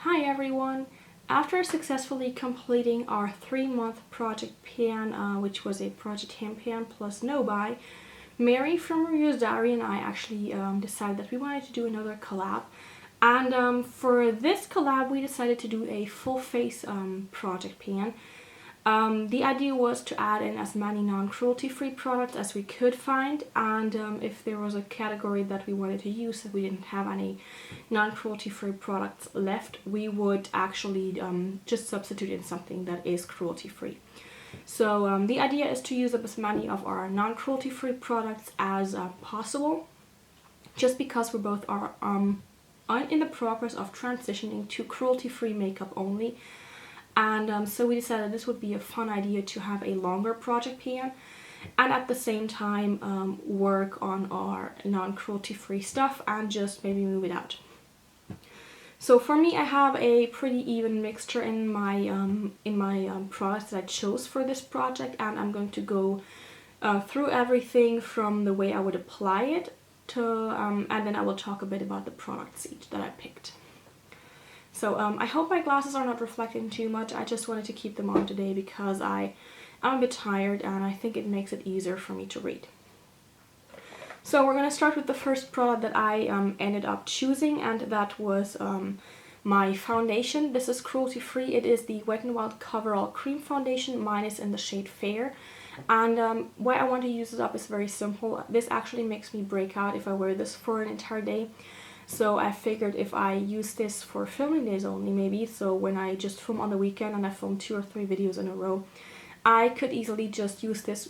Hi everyone! After successfully completing our 3-month project pan, which was a project hand pan plus no buy, Mary from Maria's Diary and I actually decided that we wanted to do another collab. And for this collab we decided to do a full face project pan. The idea was to add in as many non-cruelty free products as we could find, and if there was a category that we wanted to use, if we didn't have any non-cruelty free products left, we would actually just substitute in something that is cruelty free. So the idea is to use up as many of our non-cruelty free products as possible, just because we both are in the progress of transitioning to cruelty free makeup only. And so we decided this would be a fun idea to have a longer project pan and at the same time work on our non-cruelty free stuff and just maybe move it out. So for me, I have a pretty even mixture in my products that I chose for this project, and I'm going to go through everything from the way I would apply it to and then I will talk a bit about the products each that I picked. So I hope my glasses are not reflecting too much. I just wanted to keep them on today because I'm a bit tired and I think it makes it easier for me to read. So we're going to start with the first product that I ended up choosing, and that was my foundation. This is cruelty free. It is the Wet n Wild Coverall Cream Foundation. Mine is in the shade Fair. And why I want to use it up is very simple. This actually makes me break out if I wear this for an entire day. So I figured if I use this for filming days only, maybe, so when I just film on the weekend and I film 2 or 3 videos in a row, I could easily just use this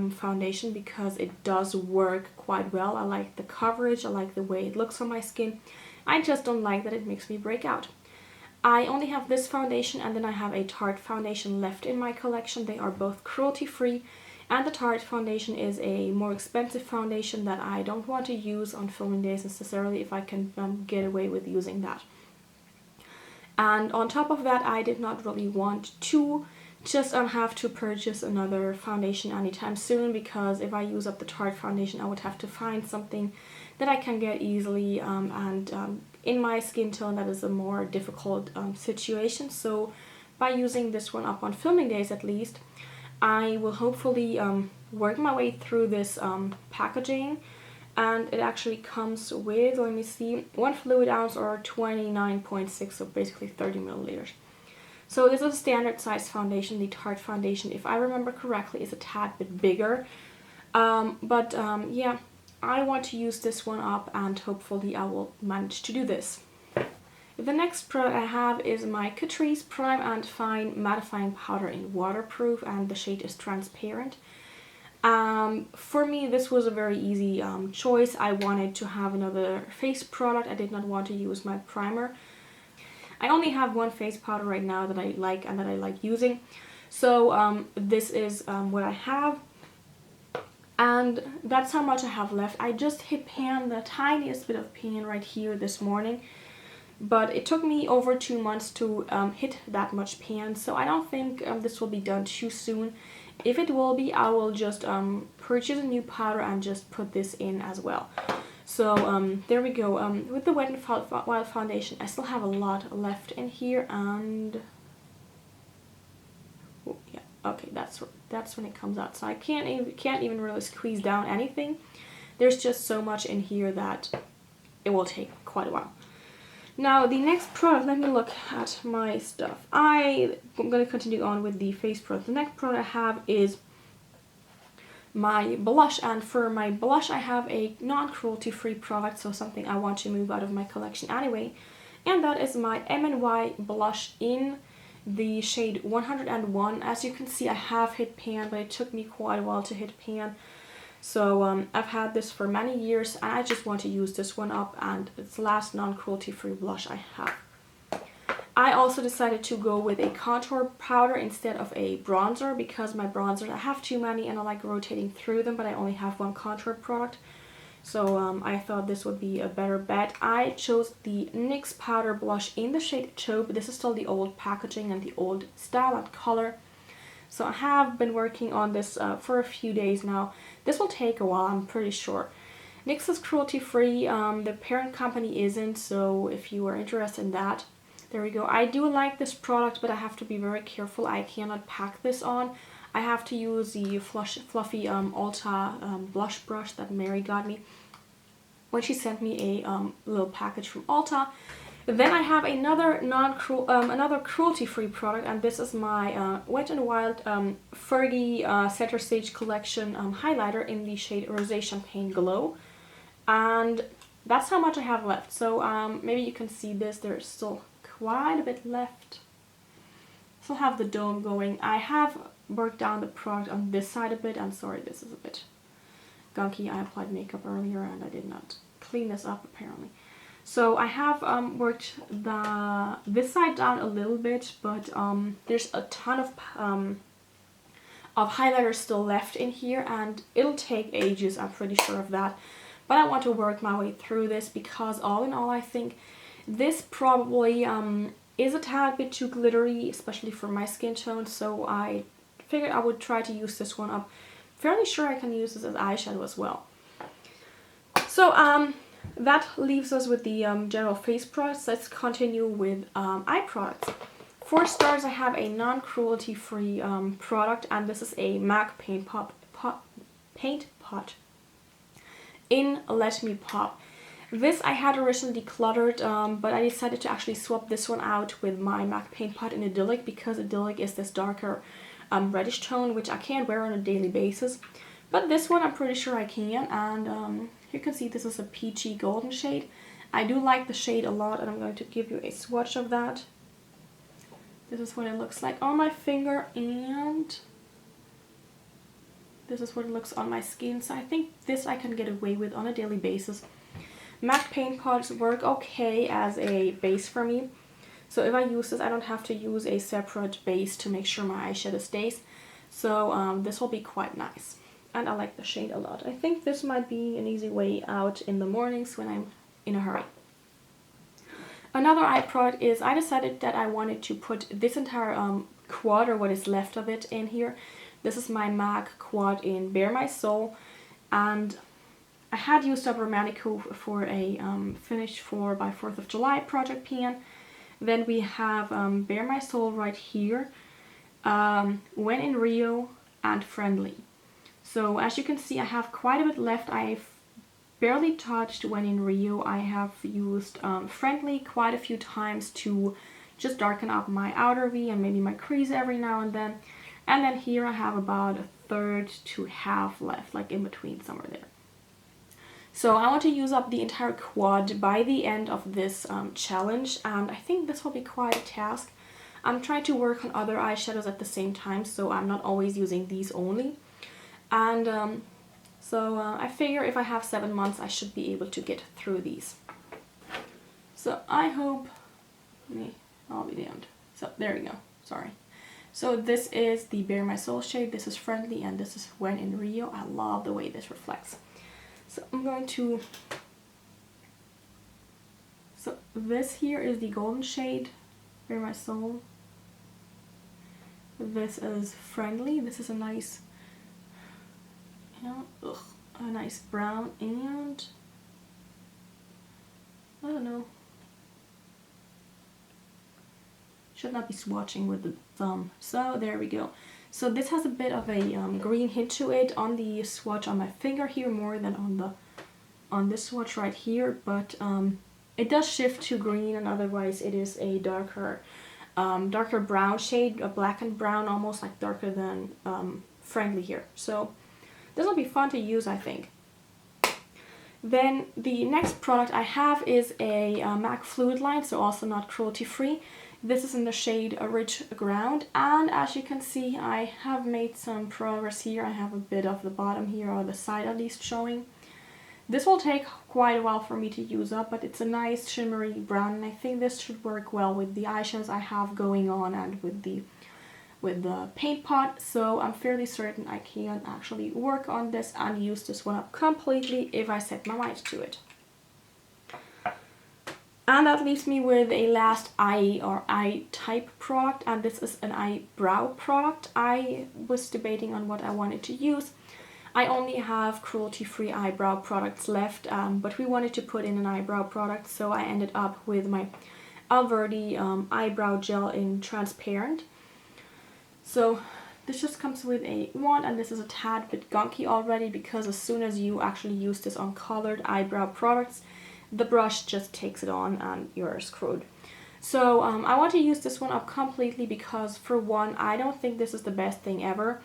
foundation because it does work quite well. I like the coverage, I like the way it looks on my skin. I just don't like that it makes me break out. I only have this foundation, and then I have a Tarte foundation left in my collection. They are both cruelty free. And the Tarte foundation is a more expensive foundation that I don't want to use on filming days necessarily if I can get away with using that. And on top of that, I did not really want to just have to purchase another foundation anytime soon, because if I use up the Tarte foundation, I would have to find something that I can get easily, and in my skin tone that is a more difficult situation. So by using this one up on filming days at least, I will hopefully work my way through this packaging, and it actually comes with, let me see, 1 fluid ounce or 29.6, so basically 30 milliliters. So this is a standard size foundation. The Tarte foundation, if I remember correctly, is a tad bit bigger, yeah, I want to use this one up and hopefully I will manage to do this. The next product I have is my Catrice Prime and Fine Mattifying Powder in Waterproof, and the shade is Transparent. For me, this was a very easy choice. I wanted to have another face product. I did not want to use my primer. I only have one face powder right now that I like and that I like using. So this is what I have. And that's how much I have left. I just hit pan, the tiniest bit of pan right here this morning. But it took me over 2 months to hit that much pan, so I don't think this will be done too soon. If it will be, I will just purchase a new powder and just put this in as well. So there we go. With the Wet n Wild foundation, I still have a lot left in here, and oh, yeah, okay, that's when it comes out. So I can't even really squeeze down anything. There's just so much in here that it will take quite a while. Now the next product, let me look at my stuff. I'm going to continue on with the face product. The next product I have is my blush, and for my blush I have a non-cruelty free product, so something I want to move out of my collection anyway, and that is my MNY blush in the shade 101. As you can see, I have hit pan, but it took me quite a while to hit pan. So I've had this for many years and I just want to use this one up, and it's the last non-cruelty free blush I have. I also decided to go with a contour powder instead of a bronzer, because my bronzers, I have too many and I like rotating through them, but I only have one contour product. So I thought this would be a better bet. I chose the NYX powder blush in the shade Taupe. This is still the old packaging and the old style and color. So I have been working on this for a few days now. This will take a while, I'm pretty sure. NYX is cruelty free, the parent company isn't, so if you are interested in that, There we go. I do like this product, but I have to be very careful. I cannot pack this on. I have to use the fluffy Ulta blush brush that Mary got me when she sent me a little package from Ulta. Then I have another another cruelty-free product, and this is my Wet n Wild Fergie Center Stage Collection highlighter in the shade Rosé Champagne Glow. And that's how much I have left. So maybe you can see this. There's still quite a bit left. Still have the dome going. I have worked down the product on this side a bit. I'm sorry, this is a bit gunky. I applied makeup earlier and I did not clean this up apparently. So I have worked this side down a little bit, but there's a ton of highlighter still left in here, and it'll take ages, I'm pretty sure of that. But I want to work my way through this because all in all I think this probably is a tad bit too glittery, especially for my skin tone, so I figured I would try to use this one up. Fairly sure I can use this as eyeshadow as well. So that leaves us with the general face products. Let's continue with eye products. For starters, I have a non-cruelty free product, and this is a MAC paint pot in Let Me Pop. This I had originally decluttered, but I decided to actually swap this one out with my MAC paint pot in Idyllic, because Idyllic is this darker reddish tone, which I can't wear on a daily basis. But this one I'm pretty sure I can, and you can see this is a peachy golden shade. I do like the shade a lot, and I'm going to give you a swatch of that. This is what it looks like on my finger, and this is what it looks on my skin. So I think this I can get away with on a daily basis. MAC paint pots work okay as a base for me. So if I use this, I don't have to use a separate base to make sure my eyeshadow stays. So this will be quite nice. And I like the shade a lot. I think this might be an easy way out in the mornings when I'm in a hurry. Another eye product is I decided that I wanted to put this entire quad, or what is left of it, in here. This is my MAC quad in Bare My Soul, and I had used up Romantico for a finish for by 4th of July project pan. Then we have Bare My Soul right here, When in Rio, and Friendly. So as you can see, I have quite a bit left. I've barely touched When in Rio. I have used Friendly quite a few times to just darken up my outer V and maybe my crease every now and then. And then here I have about a third to half left, like in between, somewhere there. So I want to use up the entire quad by the end of this challenge, and I think this will be quite a task. I'm trying to work on other eyeshadows at the same time, so I'm not always using these only. And I figure if I have 7 months, I should be able to get through these. So I hope, I'll be damned. So there we go, sorry. So this is the Bare My Soul shade, this is Friendly, and this is When in Rio. I love the way this reflects. So I'm going to, so this here is the golden shade, Bare My Soul. This is Friendly, this is a nice, a nice brown, and I don't know, should not be swatching with the thumb. So there we go. So this has a bit of a green hint to it on the swatch on my finger here, more than on this swatch right here, but it does shift to green, and otherwise it is a darker brown shade, a blackened brown, almost like darker than Friendly here. So this will be fun to use, I think. Then the next product I have is a MAC Fluid Line, so also not cruelty free. This is in the shade Rich Ground, and as you can see, I have made some progress here. I have a bit of the bottom here, or the side at least, showing. This will take quite a while for me to use up, but it's a nice shimmery brown, and I think this should work well with the eyeshadows I have going on and with the paint pot. So I'm fairly certain I can actually work on this and use this one up completely if I set my mind to it. And that leaves me with a last eye type product, and this is an eyebrow product. I was debating on what I wanted to use. I only have cruelty-free eyebrow products left, but we wanted to put in an eyebrow product, so I ended up with my Already eyebrow gel in transparent. So this just comes with a wand, and this is a tad bit gunky already because as soon as you actually use this on colored eyebrow products, the brush just takes it on and you're screwed. So I want to use this one up completely because, for one, I don't think this is the best thing ever.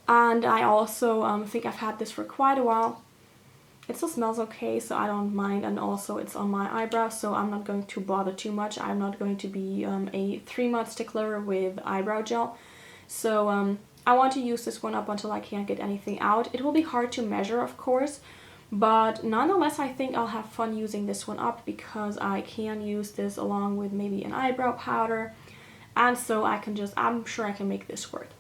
And I also think I've had this for quite a while. It still smells okay, so I don't mind, and also it's on my eyebrows, so I'm not going to bother too much. I'm not going to be a 3-month stickler with eyebrow gel. So I want to use this one up until I can't get anything out. It will be hard to measure, of course, but nonetheless I think I'll have fun using this one up because I can use this along with maybe an eyebrow powder, and so I'm sure I can make this work.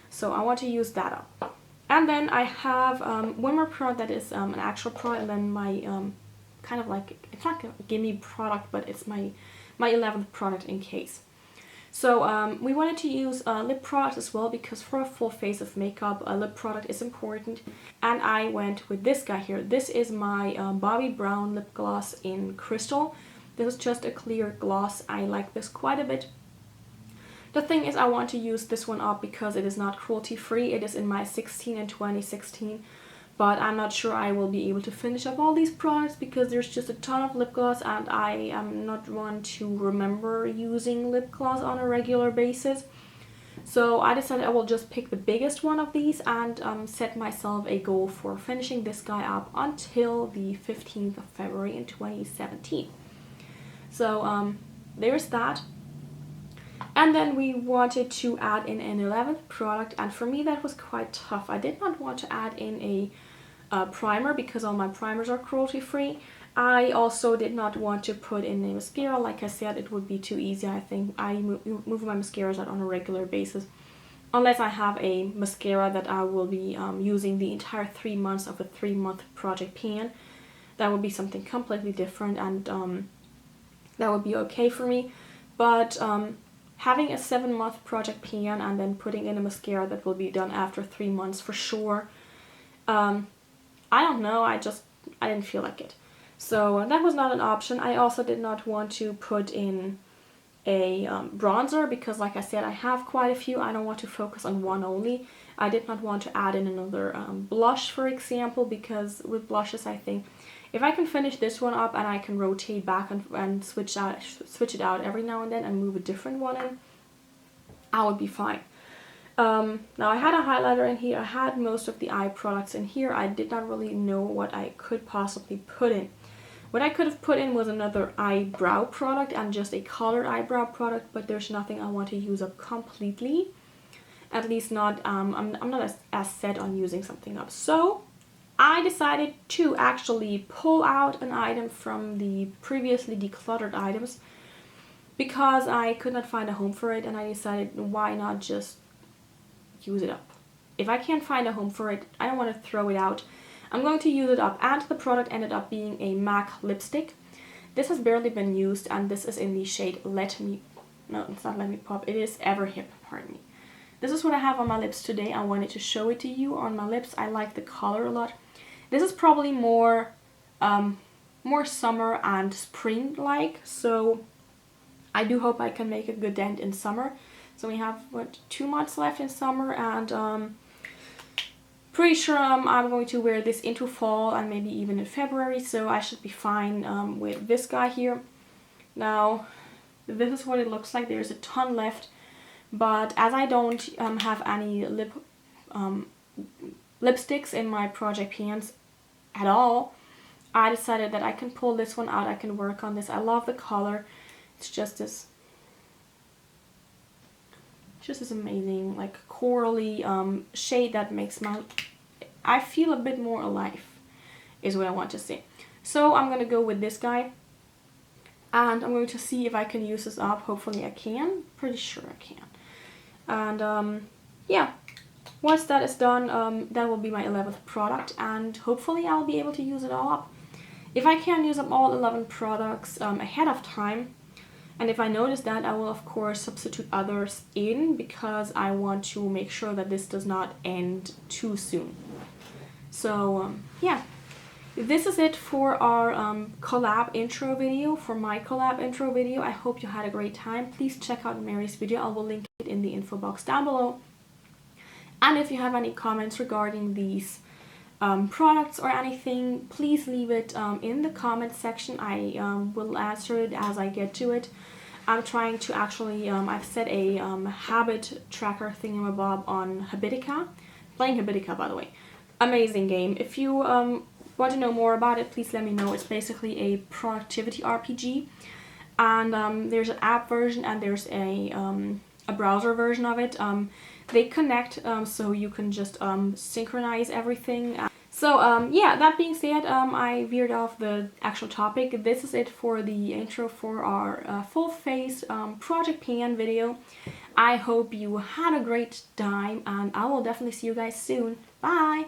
So I want to use that up. And then I have one more product that is an actual product, and then my kind of like, it's not a gimme product, but it's my 11th product in case. So we wanted to use lip products as well because for a full face of makeup, a lip product is important. And I went with this guy here. This is my Bobbi Brown lip gloss in Crystal. This is just a clear gloss. I like this quite a bit. The thing is, I want to use this one up because it is not cruelty free. It is in my 16 and 2016. But I'm not sure I will be able to finish up all these products because there's just a ton of lip gloss, and I am not one to remember using lip gloss on a regular basis. So I decided I will just pick the biggest one of these and set myself a goal for finishing this guy up until the 15th of February in 2017. So there's that. And then we wanted to add in an 11th product, and for me that was quite tough. I did not want to add in a primer because all my primers are cruelty free. I also did not want to put in a mascara. Like I said, it would be too easy. I think I move my mascaras out on a regular basis. Unless I have a mascara that I will be using the entire 3 months of a 3-month project pan. That would be something completely different, and that would be okay for me. But having a 7-month project pan and then putting in a mascara that will be done after 3 months for sure, I don't know, I didn't feel like it. So that was not an option. I also did not want to put in a bronzer because, like I said, I have quite a few. I don't want to focus on one only. I did not want to add in another blush, for example, because with blushes I think if I can finish this one up and I can rotate back and switch it out every now and then and move a different one in, I would be fine. Now I had a highlighter in here. I had most of the eye products in here. I did not really know what I could possibly put in. What I could have put in was another eyebrow product and just a colored eyebrow product, but there's nothing I want to use up completely. At least not, I'm not as set on using something up. So I decided to actually pull out an item from the previously decluttered items because I could not find a home for it, and I decided why not just use it up. If I can't find a home for it, I don't want to throw it out. I'm going to use it up, and the product ended up being a MAC lipstick. This has barely been used, and this is in the shade Let Me, no, it's not Let Me Pop, it is Ever Hip, pardon me. This is what I have on my lips today. I wanted to show it to you on my lips. I like the color a lot. This is probably more summer and spring-like, so I do hope I can make a good dent in summer. So we have, what, 2 months left in summer, and pretty sure I'm going to wear this into fall and maybe even in February, so I should be fine with this guy here. Now, this is what it looks like. There's a ton left, but as I don't have any lipsticks in my project pans at all, I decided that I can pull this one out. I can work on this. I love the color. It's just this amazing, like, corally shade that makes I feel a bit more alive, is what I want to say. So I'm gonna go with this guy, and I'm going to see if I can use this up. Hopefully I can. Pretty sure I can. And yeah, once that is done, that will be my 11th product, and hopefully I'll be able to use it all up. If I can use up all 11 products ahead of time, and if I notice that, I will of course substitute others in because I want to make sure that this does not end too soon. So yeah, this is it for our collab intro video, for my collab intro video. I hope you had a great time. Please check out Mary's video. I will link it in the info box down below. And if you have any comments regarding these products or anything, please leave it in the comment section. I will answer it as I get to it. I'm trying to actually, I've set a habit tracker thingamabob on Habitica. Playing Habitica, by the way. Amazing game. If you want to know more about it, please let me know. It's basically a productivity RPG. And there's an app version and there's a browser version of it. They connect so you can just synchronize everything. So yeah, that being said, I veered off the actual topic. This is it for the intro for our full face project pan video. I hope you had a great time, and I will definitely see you guys soon. Bye!